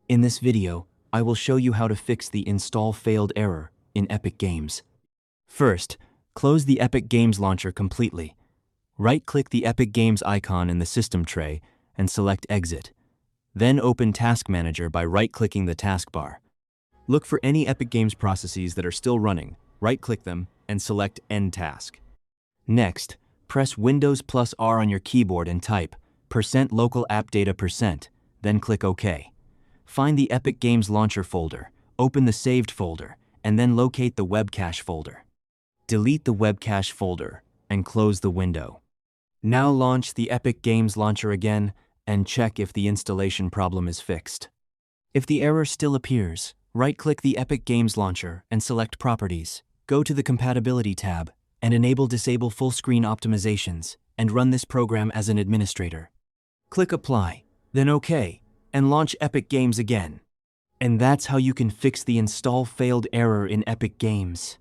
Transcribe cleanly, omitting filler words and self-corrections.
In this video, I will show you how to fix the install failed error in Epic Games. First, close the Epic Games launcher completely. Right-click the Epic Games icon in the system tray and select Exit. Then open Task Manager by right-clicking the taskbar. Look for any Epic Games processes that are still running, right-click them, and select End Task. Next, press Windows plus R on your keyboard and type %local app data %, then click OK. Find the Epic Games Launcher folder, open the saved folder, and then locate the web cache folder. Delete the web cache folder and close the window. Now launch the Epic Games Launcher again and check if the installation problem is fixed. If the error still appears, right-click the Epic Games Launcher and select Properties. Go to the Compatibility tab and enable Disable Full Screen Optimizations and run this program as an administrator. Click Apply, then OK, and launch Epic Games again. And that's how you can fix the install failed error in Epic Games.